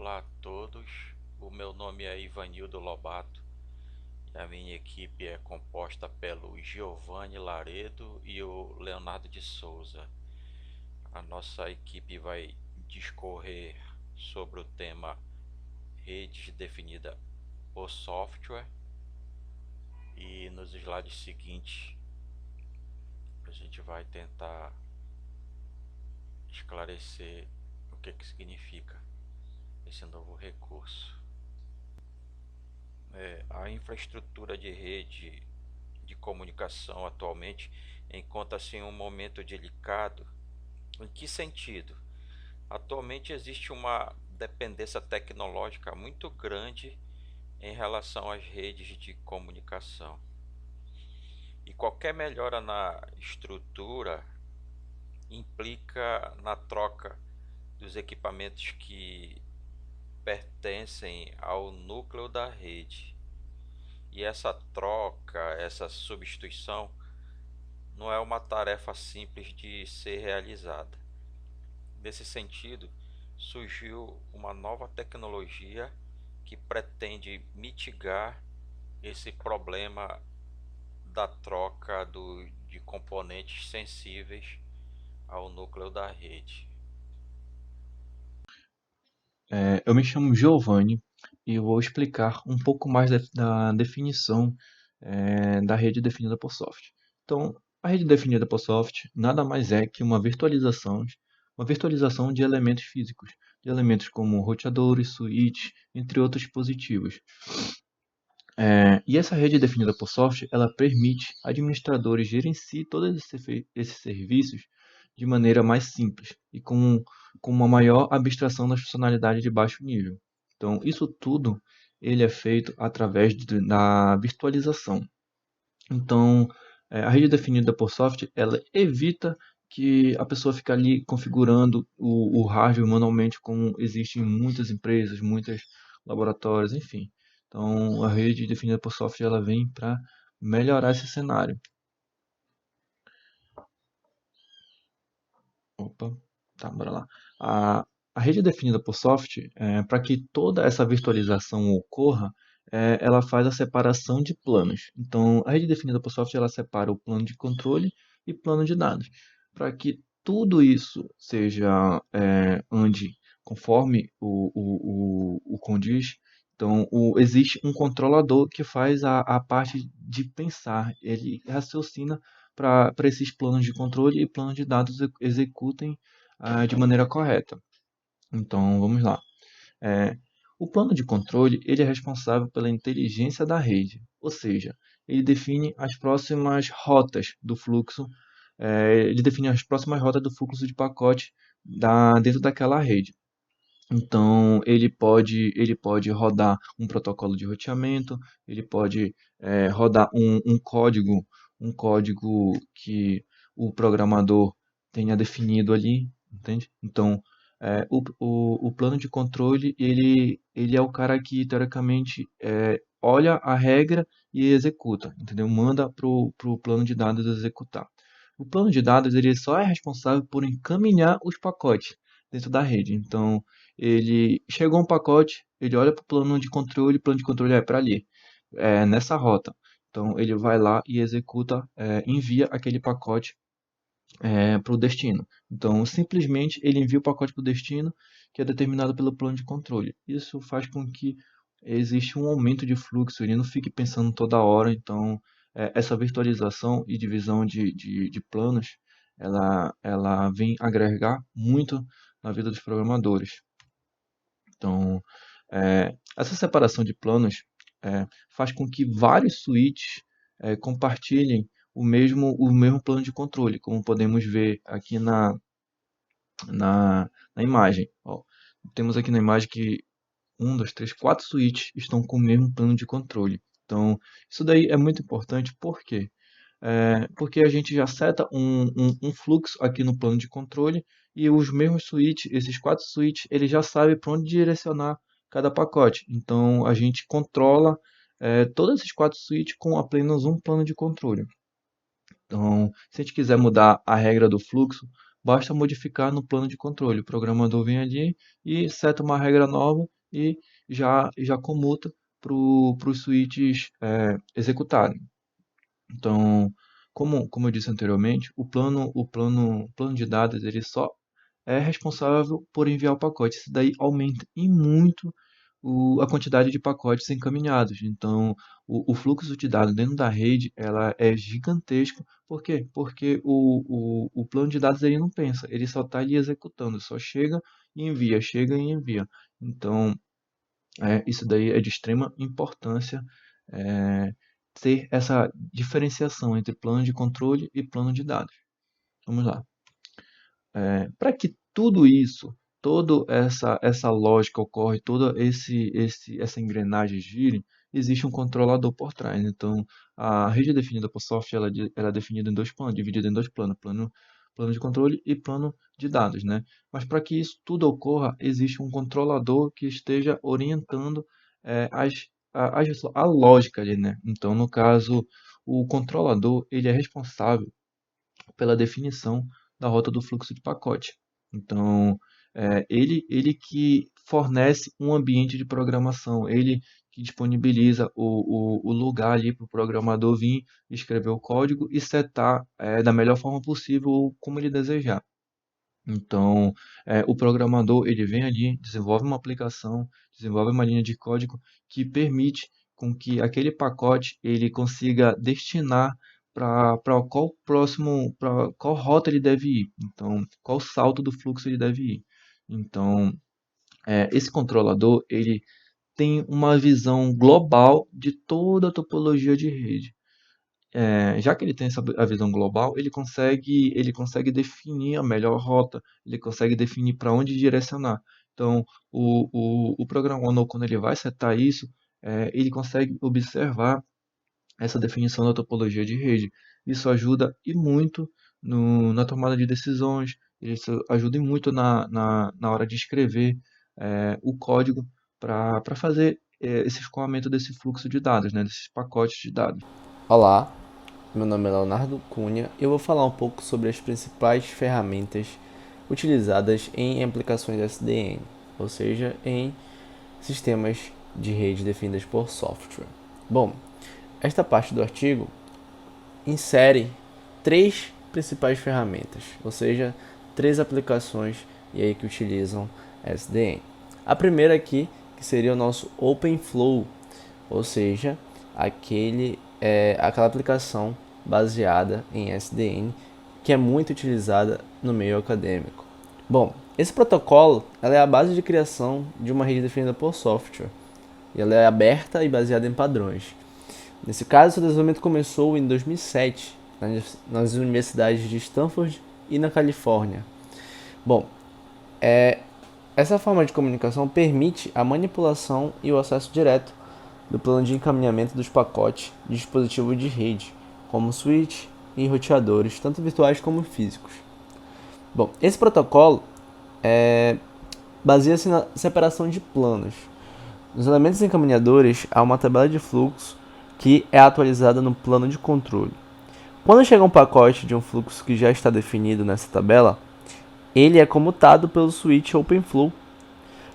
Olá a todos, o meu nome é Ivanildo Lobato e a minha equipe é composta pelo Giovanni Laredo e o Leonardo de Souza. A nossa equipe vai discorrer sobre o tema redes definida por software e nos slides seguintes a gente vai tentar esclarecer o que significa esse novo recurso. A infraestrutura de rede de comunicação atualmente encontra-se em um momento delicado. Em que sentido? Atualmente existe uma dependência tecnológica muito grande em relação às redes de comunicação. E qualquer melhora na estrutura implica na troca dos equipamentos que pertencem ao núcleo da rede. E essa troca, essa substituição, não é uma tarefa simples de ser realizada. Nesse sentido, surgiu uma nova tecnologia que pretende mitigar esse problema da troca de componentes sensíveis ao núcleo da rede. Eu me chamo Giovanni e eu vou explicar um pouco mais da definição da rede definida por software. Então, a rede definida por software nada mais é que uma virtualização de elementos físicos, de elementos como roteadores, switches, entre outros dispositivos. E essa rede definida por software, ela permite administradores gerenciar todos esses serviços de maneira mais simples e com uma maior abstração das funcionalidades de baixo nível. Então, isso tudo ele é feito através da virtualização. Então, a rede definida por software, ela evita que a pessoa fique ali configurando o hardware manualmente, como existe em muitas empresas, muitos laboratórios, enfim. Então, a rede definida por software, ela vem para melhorar esse cenário. Opa, tá, bora lá. A rede definida por software, para que toda essa virtualização ocorra, ela faz a separação de planos. Então, a rede definida por software, ela separa o plano de controle e plano de dados. Para que tudo isso seja, ande conforme o condiz, então existe um controlador que faz a parte de pensar. Ele raciocina para esses planos de controle e planos de dados executem de maneira correta. Então, vamos lá. É, o plano de controle ele é responsável pela inteligência da rede, ou seja, ele define as próximas rotas do fluxo, ele define as próximas rotas do fluxo de pacote dentro daquela rede. Então, ele pode rodar um protocolo de roteamento, ele pode rodar um código que o programador tenha definido ali, entende? Então, o plano de controle, ele é o cara que, teoricamente, olha a regra e executa, entendeu? Manda para o plano de dados executar. O plano de dados, ele só é responsável por encaminhar os pacotes dentro da rede. Então, ele chegou um pacote, ele olha para o plano de controle é para ali, nessa rota. Então ele vai lá e executa, envia aquele pacote para o destino. Então simplesmente ele envia o pacote para o destino que é determinado pelo plano de controle. Isso faz com que exista um aumento de fluxo, ele não fique pensando toda hora. Então essa virtualização e divisão de planos, ela vem agregar muito na vida dos programadores. Então, essa separação de planos faz com que vários switches compartilhem o mesmo plano de controle, como podemos ver aqui na imagem. Ó, temos aqui na imagem que um, dois, três, quatro switches estão com o mesmo plano de controle. Então, isso daí é muito importante, por quê? Porque a gente já seta um fluxo aqui no plano de controle e os mesmos switches, esses quatro switches, ele já sabe para onde direcionar cada pacote. Então a gente controla todos esses quatro switches com apenas um plano de controle. Então, se a gente quiser mudar a regra do fluxo, basta modificar no plano de controle. O programador vem ali e seta uma regra nova e já comuta para os switches executarem. Então, como eu disse anteriormente, o plano de dados ele só é responsável por enviar o pacote. Isso daí aumenta em muito a quantidade de pacotes encaminhados. Então, o fluxo de dados dentro da rede ela é gigantesco. Por quê? Porque o plano de dados ele não pensa, ele só está ali executando, só chega e envia. Então, isso daí é de extrema importância, é, ter essa diferenciação entre plano de controle e plano de dados. Vamos lá. Para que tudo isso, toda essa lógica ocorre, toda essa engrenagem gire, existe um controlador por trás. Então, a rede definida por software ela é definida em dois planos, dividida em dois planos, plano de controle e plano de dados, né? Mas para que isso tudo ocorra, existe um controlador que esteja orientando a lógica ali, né? Então, no caso, o controlador ele é responsável pela definição da rota do fluxo de pacote. Então, ele que fornece um ambiente de programação, ele que disponibiliza o lugar ali para o programador vir, escrever o código e setar da melhor forma possível como ele desejar. Então, o programador ele vem ali, desenvolve uma aplicação, desenvolve uma linha de código que permite com que aquele pacote ele consiga destinar para qual rota ele deve ir. Então, qual salto do fluxo ele deve ir. Então, esse controlador ele tem uma visão global de toda a topologia de rede. Já que ele tem a visão global, ele consegue definir a melhor rota, ele consegue definir para onde direcionar. Então, o programador, quando ele vai setar isso, ele consegue observar essa definição da topologia de rede. Isso ajuda e muito na tomada de decisões, isso ajuda e muito na hora de escrever o código para fazer esse escoamento desse fluxo de dados, né, desses pacotes de dados. Olá, meu nome é Leonardo Cunha e eu vou falar um pouco sobre as principais ferramentas utilizadas em aplicações SDN, ou seja, em sistemas de rede definidas por software. Bom, esta parte do artigo insere três principais ferramentas, ou seja, três aplicações e aí que utilizam SDN. A primeira aqui que seria o nosso OpenFlow, ou seja, aquela aplicação baseada em SDN que é muito utilizada no meio acadêmico. Bom, esse protocolo ela é a base de criação de uma rede definida por software e ela é aberta e baseada em padrões. Nesse caso, o desenvolvimento começou em 2007 nas universidades de Stanford e na Califórnia. Bom, essa forma de comunicação permite a manipulação e o acesso direto do plano de encaminhamento dos pacotes de dispositivo de rede, como switch e roteadores, tanto virtuais como físicos. Bom, esse protocolo baseia-se na separação de planos. Nos elementos encaminhadores há uma tabela de fluxo que é atualizada no plano de controle. Quando chega um pacote de um fluxo que já está definido nessa tabela, ele é comutado pelo switch OpenFlow.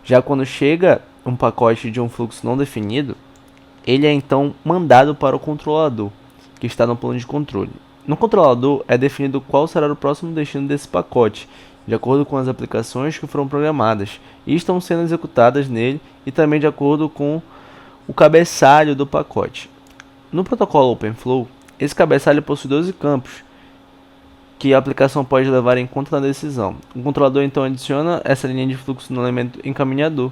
Já quando chega um pacote de um fluxo não definido, ele é então mandado para o controlador, que está no plano de controle. No controlador é definido qual será o próximo destino desse pacote, de acordo com as aplicações que foram programadas e estão sendo executadas nele e também de acordo com o cabeçalho do pacote. No protocolo OpenFlow, esse cabeçalho possui 12 campos que a aplicação pode levar em conta na decisão. O controlador então adiciona essa linha de fluxo no elemento encaminhador.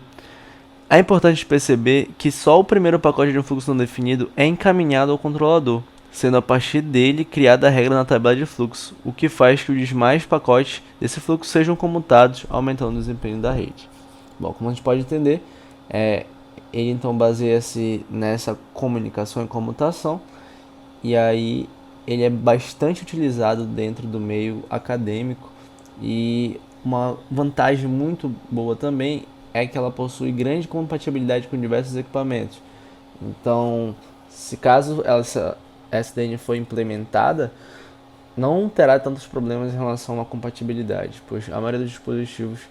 É importante perceber que só o primeiro pacote de um fluxo não definido é encaminhado ao controlador, sendo a partir dele criada a regra na tabela de fluxo, o que faz que os demais pacotes desse fluxo sejam comutados, aumentando o desempenho da rede. Bom, como a gente pode entender, ele então baseia-se nessa comunicação e comutação, e aí ele é bastante utilizado dentro do meio acadêmico, e uma vantagem muito boa também é que ela possui grande compatibilidade com diversos equipamentos. Então, se caso essa SDN for implementada, não terá tantos problemas em relação à compatibilidade, pois a maioria dos dispositivos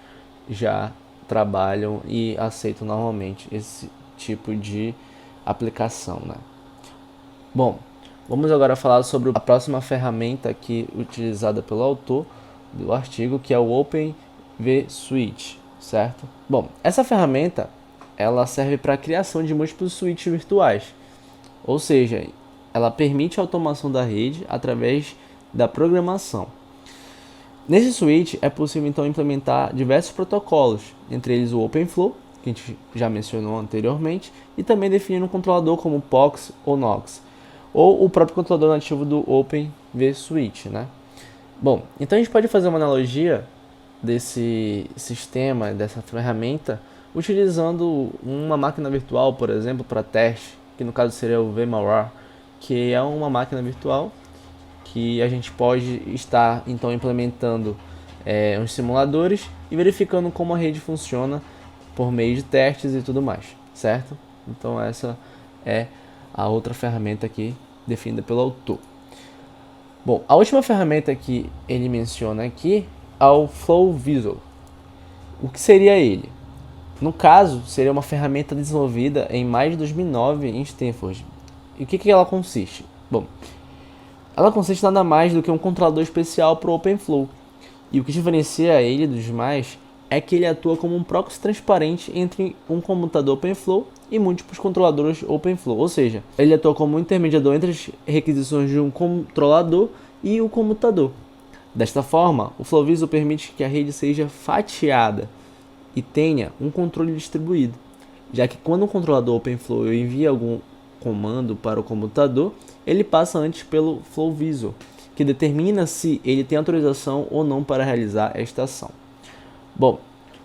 já trabalham e aceitam normalmente esse tipo de aplicação, né? Bom, vamos agora falar sobre a próxima ferramenta aqui utilizada pelo autor do artigo, que é o OpenVSwitch, certo? Bom, essa ferramenta ela serve para a criação de múltiplos switches virtuais, ou seja, ela permite a automação da rede através da programação. Nesse switch é possível então implementar diversos protocolos, entre eles o OpenFlow, que a gente já mencionou anteriormente, e também definir um controlador como POX ou NOX, ou o próprio controlador nativo do OpenVSwitch, né? Bom, então a gente pode fazer uma analogia desse sistema, dessa ferramenta, utilizando uma máquina virtual, por exemplo, para teste, que no caso seria o VMware, que é uma máquina virtual que a gente pode estar então implementando uns simuladores e verificando como a rede funciona por meio de testes e tudo mais, certo? Então essa é a outra ferramenta aqui definida pelo autor. Bom, a última ferramenta que ele menciona aqui é o FlowVisor. O que seria ele? No caso, seria uma ferramenta desenvolvida em maio de 2009 em Stanford. E o que ela consiste? Bom, ela consiste nada mais do que um controlador especial para o OpenFlow. E o que diferencia ele dos demais é que ele atua como um proxy transparente entre um computador OpenFlow e múltiplos controladores OpenFlow. Ou seja, ele atua como um intermediador entre as requisições de um controlador e o computador. Desta forma, o FlowVisor permite que a rede seja fatiada e tenha um controle distribuído, já que quando o controlador OpenFlow envia algum comando para o computador, ele passa antes pelo FlowVisor, que determina se ele tem autorização ou não para realizar esta ação. Bom,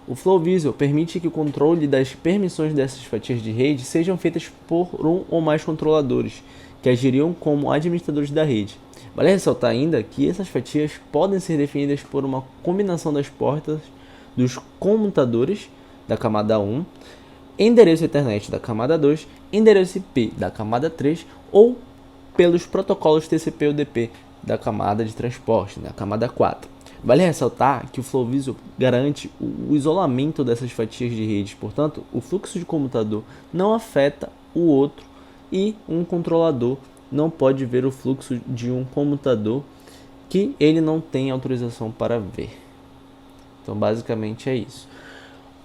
o FlowVisor permite que o controle das permissões dessas fatias de rede sejam feitas por um ou mais controladores, que agiriam como administradores da rede. Vale ressaltar ainda que essas fatias podem ser definidas por uma combinação das portas dos comutadores da camada 1, endereço Ethernet da camada 2, endereço IP da camada 3 ou pelos protocolos TCP/UDP da camada de transporte, da camada 4. Vale ressaltar que o FlowVisor garante o isolamento dessas fatias de rede, portanto, o fluxo de computador não afeta o outro e um controlador não pode ver o fluxo de um computador que ele não tem autorização para ver. Então, basicamente é isso.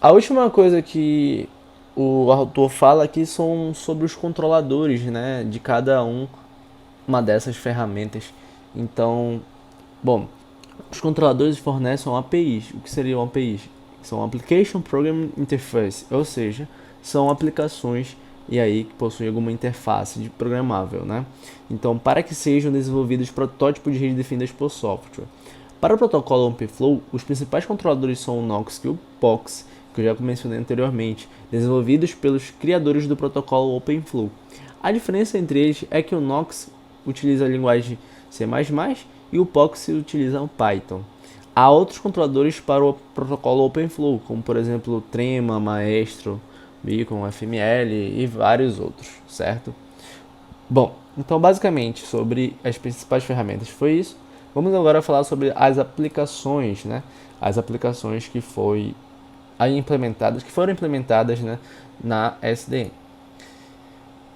A última coisa que o autor fala aqui são sobre os controladores, né, de cada uma dessas ferramentas. Então, bom, os controladores fornecem APIs. O que seriam APIs? São Application Program Interface, ou seja, são aplicações e aí que possuem alguma interface de programável, né? Então, para que sejam desenvolvidos protótipos de rede definidas por software. Para o protocolo OpenFlow, os principais controladores são o NOX e o POX, que eu já mencionei anteriormente, desenvolvidos pelos criadores do protocolo OpenFlow. A diferença entre eles é que o NOX utiliza a linguagem C++ e o POX utiliza o Python. Há outros controladores para o protocolo OpenFlow, como por exemplo Trema, Maestro, Beacon, FML e vários outros, certo? Bom, então basicamente sobre as principais ferramentas foi isso. Vamos agora falar sobre as aplicações, né? As aplicações que foram implementadas, né, na SDN.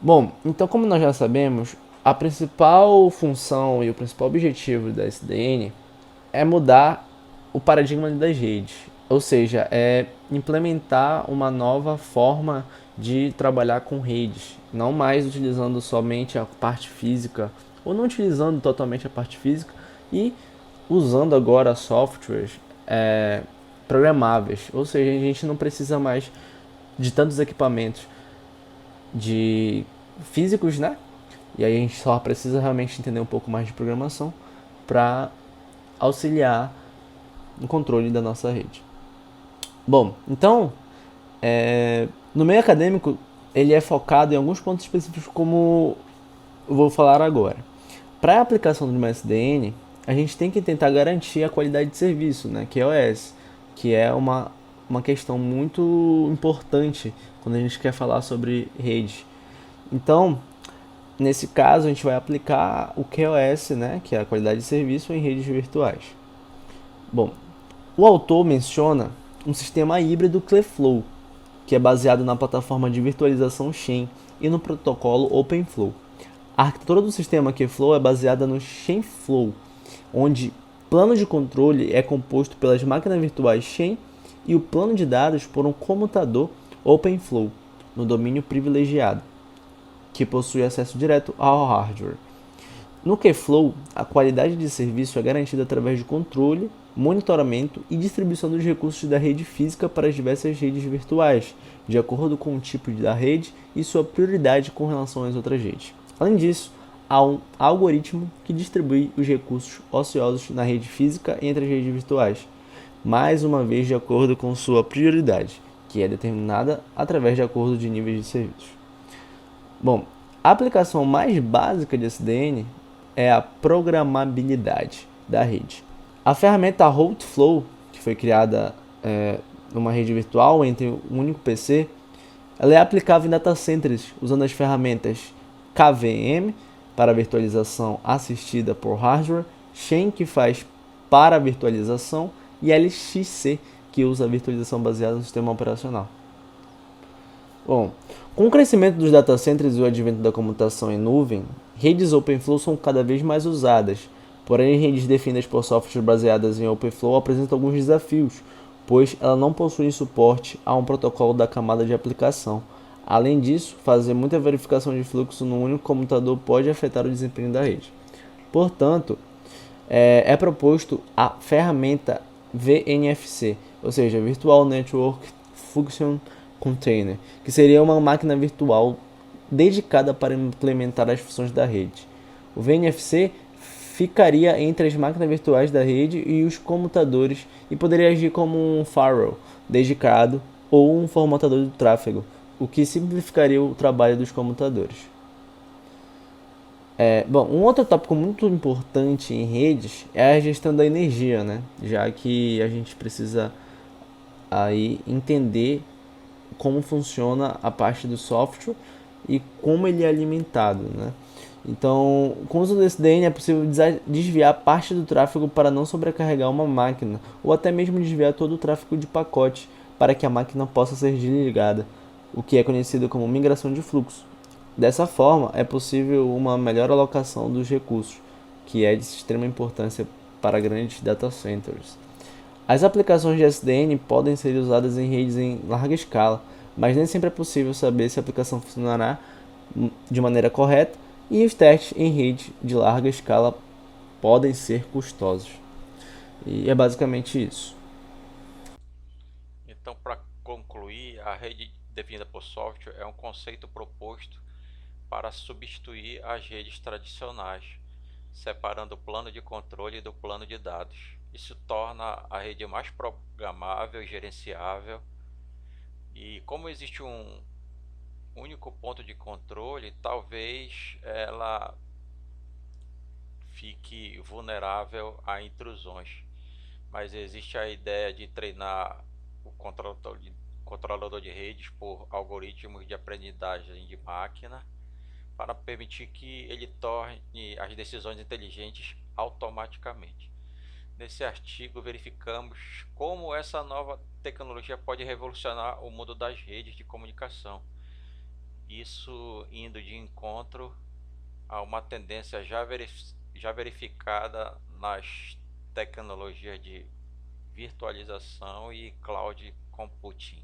Bom, então como nós já sabemos, a principal função e o principal objetivo da SDN é mudar o paradigma das redes, ou seja, é implementar uma nova forma de trabalhar com redes, não mais utilizando somente a parte física, ou não utilizando totalmente a parte física, e usando agora softwares programáveis, ou seja, a gente não precisa mais de tantos equipamentos de físicos, né? E aí a gente só precisa realmente entender um pouco mais de programação para auxiliar no controle da nossa rede. Bom, então, no meio acadêmico, ele é focado em alguns pontos específicos, como eu vou falar agora. Para a aplicação de uma SDN, a gente tem que tentar garantir a qualidade de serviço, né, QoS, que é uma questão muito importante quando a gente quer falar sobre rede. Então, nesse caso, a gente vai aplicar o QoS, né, que é a qualidade de serviço, em redes virtuais. Bom, o autor menciona um sistema híbrido Cleflow, que é baseado na plataforma de virtualização Xen e no protocolo OpenFlow. A arquitetura do sistema Kflow é baseada no Xenflow, onde o plano de controle é composto pelas máquinas virtuais Xen e o plano de dados por um comutador OpenFlow, no domínio privilegiado, que possui acesso direto ao hardware. No Kflow, a qualidade de serviço é garantida através de controle, monitoramento e distribuição dos recursos da rede física para as diversas redes virtuais, de acordo com o tipo da rede e sua prioridade com relação às outras redes. Além disso, há um algoritmo que distribui os recursos ociosos na rede física entre as redes virtuais, mais uma vez de acordo com sua prioridade, que é determinada através de acordo de níveis de serviços. Bom, a aplicação mais básica de SDN é a programabilidade da rede. A ferramenta Hotflow, que foi criada numa rede virtual entre um único PC, ela é aplicável em data centers usando as ferramentas KVM para virtualização assistida por hardware, Xen que faz para virtualização e LXC que usa a virtualização baseada no sistema operacional. Bom, com o crescimento dos data centers e o advento da computação em nuvem, redes OpenFlow são cada vez mais usadas. Porém, redes definidas por softwares baseadas em OpenFlow apresentam alguns desafios, pois ela não possui suporte a um protocolo da camada de aplicação. Além disso, fazer muita verificação de fluxo num único computador pode afetar o desempenho da rede. Portanto, é proposto a ferramenta VNFC, ou seja, Virtual Network Function Container, que seria uma máquina virtual dedicada para implementar as funções da rede. O VNFC ficaria entre as máquinas virtuais da rede e os computadores e poderia agir como um firewall dedicado ou um formatador de tráfego, o que simplificaria o trabalho dos computadores. Bom, um outro tópico muito importante em redes é a gestão da energia, né? Já que a gente precisa aí entender como funciona a parte do software e como ele é alimentado, né? Então, com o uso do SDN é possível desviar parte do tráfego para não sobrecarregar uma máquina, ou até mesmo desviar todo o tráfego de pacote para que a máquina possa ser desligada, o que é conhecido como migração de fluxo. Dessa forma, é possível uma melhor alocação dos recursos, que é de extrema importância para grandes data centers. As aplicações de SDN podem ser usadas em redes em larga escala, mas nem sempre é possível saber se a aplicação funcionará de maneira correta, e os testes em rede de larga escala podem ser custosos. E é basicamente isso. Então, para concluir, a rede definida por software é um conceito proposto para substituir as redes tradicionais, separando o plano de controle do plano de dados. Isso torna a rede mais programável e gerenciável. E como existe um único ponto de controle, talvez ela fique vulnerável a intrusões. Mas existe a ideia de treinar o controlador de redes por algoritmos de aprendizagem de máquina para permitir que ele torne as decisões inteligentes automaticamente. Nesse artigo verificamos como essa nova tecnologia pode revolucionar o mundo das redes de comunicação. Isso indo de encontro a uma tendência já verificada nas tecnologias de virtualização e cloud computing.